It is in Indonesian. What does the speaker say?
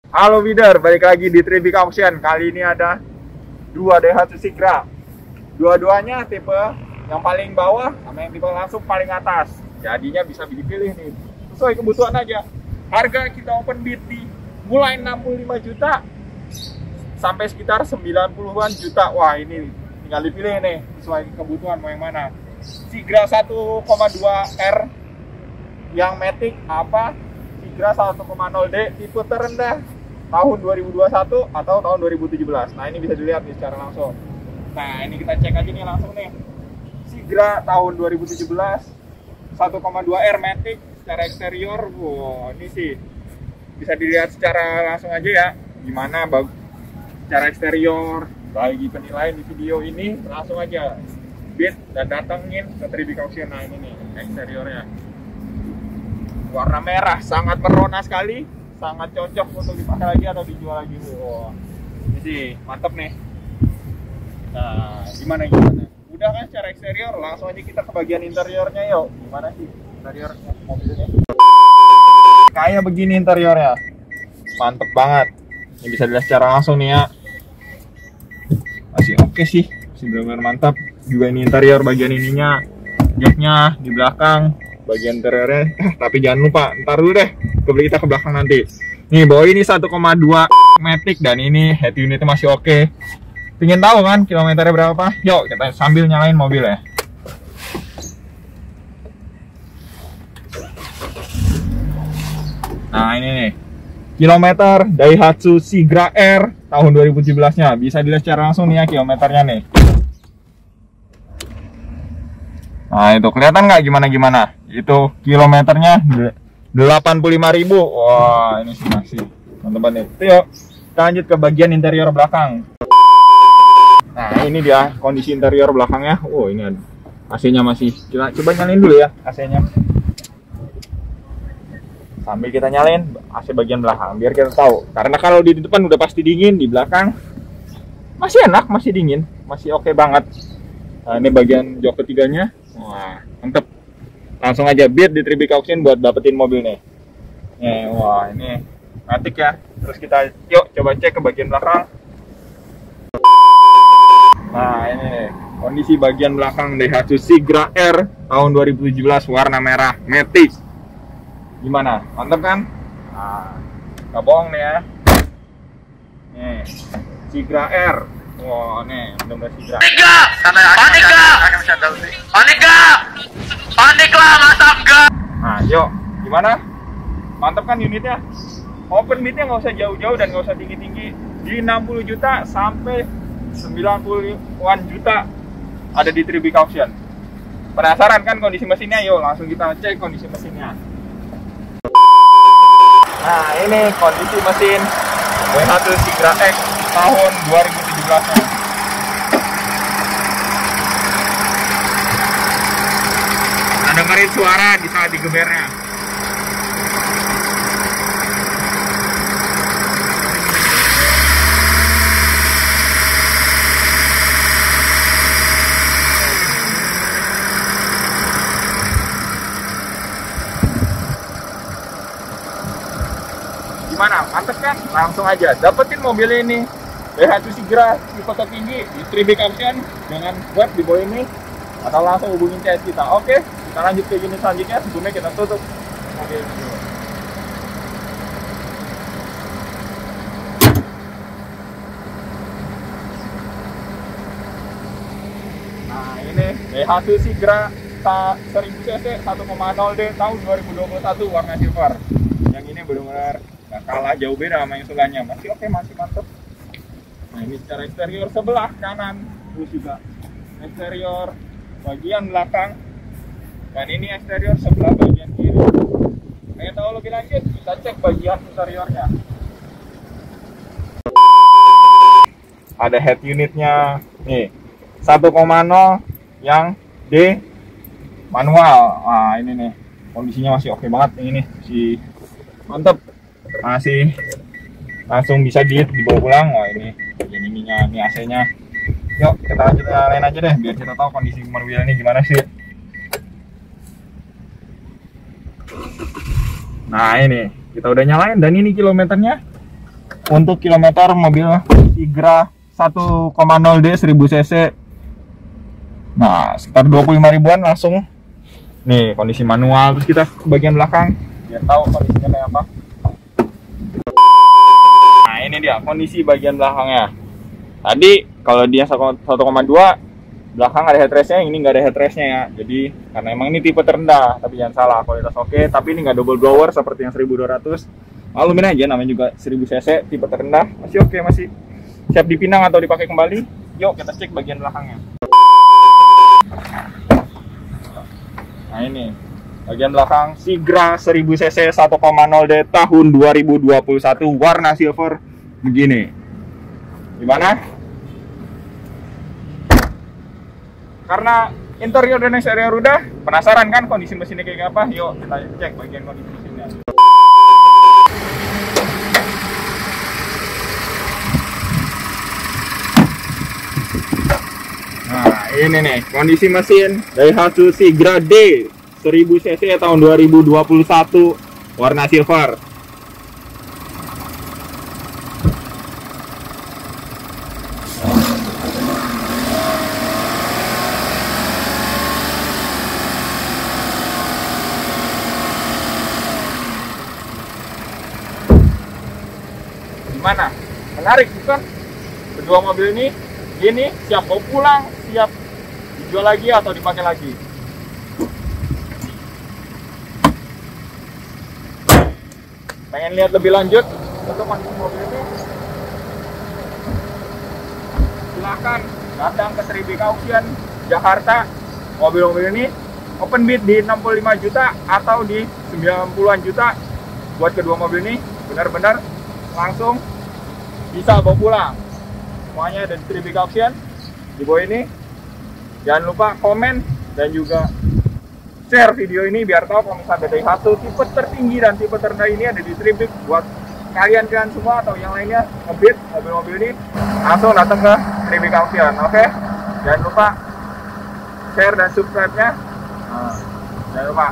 Halo Bidar, balik lagi di Tribik Auction. Kali ini ada dua Daihatsu Sigra. Dua-duanya tipe yang paling bawah sama yang tipe langsung paling atas. Jadinya bisa dipilih nih, sesuai kebutuhan aja. Harga kita open bid di mulai 65 juta sampai sekitar 90-an juta. Wah, ini tinggal dipilih nih sesuai kebutuhan mau yang mana. Sigra 1,2R yang Matic apa Sigra 1,0D tipe terendah tahun 2021 atau tahun 2017. Nah, ini bisa dilihat nih secara langsung. Nah, ini kita cek aja nih langsung nih. Sigra tahun 2017 1,2R Matic secara eksterior. Wow, ini sih bisa dilihat secara langsung aja ya. Gimana secara eksterior. Bagi penilaian di video ini langsung aja bid dan datengin ke Tribik Auction. Nah, ini nih eksteriornya. Warna merah sangat merona sekali. Sangat cocok untuk dipakai lagi atau dijual lagi. Wow, ini sih mantep nih. Nah, gimana? Udah kan secara eksterior, langsung aja kita ke bagian interiornya yuk. Gimana sih interior mobilnya? Kayak begini interiornya, mantep banget. Ini bisa dilihat secara langsung nih ya. Masih oke sih, masih benar-benar mantap. Juga ini interior bagian ininya, jacknya di belakang. Bagian interiornya, tapi jangan lupa, ntar dulu deh, kita ke belakang nanti. Nih, bawa ini 1,2 Matic dan ini head unitnya masih oke. Pengen tahu kan kilometernya berapa? Yuk, kita sambil nyalain mobil ya. Nah, ini nih, kilometer Daihatsu Sigra R tahun 2017-nya. Bisa dilihat secara langsung nih ya kilometernya nih. Nah, itu kelihatan nggak gimana-gimana? Itu kilometernya 85.000. Wah, ini sih masih mantap banget. Yuk, kita lanjut ke bagian interior belakang. Nah, ini dia kondisi interior belakangnya. Oh, ini ada AC-nya masih. Coba nyalain dulu ya AC-nya. Sambil kita nyalain AC bagian belakang, biar kita tahu. Karena kalau di depan udah pasti dingin, di belakang masih enak, masih dingin, masih oke banget. Nah, ini bagian jok ketiganya. Wah, mantep. Langsung aja bid di Tribik Auction buat dapetin mobil nih. Wah, ini Matic ya. Terus kita yuk coba cek ke bagian belakang. Nah, ini nih, kondisi bagian belakang Daihatsu Sigra R tahun 2017 warna merah Matic. Gimana? Mantep kan? Nah, gak bohong nih ya. Nih, Sigra R. Wah, nih, bener-bener Sigra. Panik lah, mantap gak? Nah, yuk, gimana? Mantap kan unitnya? Open bidnya nggak usah jauh-jauh dan nggak usah tinggi-tinggi. Di 60 juta sampai 90-an juta ada di Tribik Auction. Penasaran kan kondisi mesinnya? Yuk, langsung kita cek kondisi mesinnya. Nah, ini kondisi mesin Daihatsu Sigra X tahun 2017-nya. Dengerin suara di saat digebernya. Gimana? Mantep kan? Langsung aja dapetin mobil ini. Daihatsu Sigra tipe tertinggi di Tribik Auction dengan web di bawah ini atau langsung hubungin CS kita. Oke, kita lanjut ke unit selanjutnya. Sebelumnya kita tutup mobil ini dulu. Nah, ini Daihatsu Sigra 1000 cc 1,0D tahun 2021 warna silver. Yang ini benar-benar gak kalah, jauh beda sama yang sebelahnya. Masih oke, masih mantep. Nah, ini secara eksterior sebelah kanan, terus juga eksterior bagian belakang, dan ini eksterior sebelah bagian kiri. Pengen tahu lebih lanjut, kita cek bagian interiornya. Ada head unitnya nih 1,0 yang D manual. Nah, ini nih kondisinya masih oke banget. Ini nih masih mantep, masih langsung bisa dibawa pulang. Wah, ini bagian ininya, ini AC-nya. Yuk, kita lanjut nyalain aja deh, biar kita tahu kondisi mobil ini gimana sih. Nah, ini kita udah nyalain dan ini kilometernya untuk kilometer mobil Tigra 1,0D 1000 cc. Nah, sekitar 25 ribuan langsung. Nih, kondisi manual. Terus kita ke bagian belakang biar tahu kondisinya kayak apa. Nah, ini dia kondisi bagian belakangnya. Tadi kalau dia 1,2 belakang ada headrestnya, ini nggak ada headrestnya ya. Jadi karena emang ini tipe terendah, tapi jangan salah, kualitas oke. Tapi ini nggak double blower seperti yang 1200. Malumin aja, namanya juga 1000 cc, tipe terendah, masih oke, masih siap dipinang atau dipakai kembali. Yuk kita cek bagian belakangnya. Nah ini bagian belakang Tigra 1000 cc 1,0D tahun 2021 warna silver begini. Gimana? Karena interior dan eksterior udah, penasaran kan kondisi mesinnya kayak apa? Yuk kita cek bagian kondisi mesinnya. Nah ini nih kondisi mesin Daihatsu Tigra D 1000 cc tahun 2021 warna silver. Gimana? Menarik bukan? Kedua mobil ini siap bawa pulang, siap dijual lagi atau dipakai lagi. Pengen lihat lebih lanjut untuk kondisi mobil ini? Silahkan datang ke Tribik Auction Jakarta. Mobil-mobil ini open bid di 65 juta atau di 90-an juta. Buat kedua mobil ini benar-benar langsung bisa bawa pulang. Semuanya ada di Tribik Auction di bawah ini. Jangan lupa komen dan juga share video ini biar tahu kalau misalnya Daihatsu tipe tertinggi dan tipe terendah ini ada di Tribik. Buat kalian semua atau yang lainnya ngebid mobil-mobil ini, langsung datang ke Tribik Auction. Oke? Jangan lupa share dan subscribe-nya. Jangan lupa.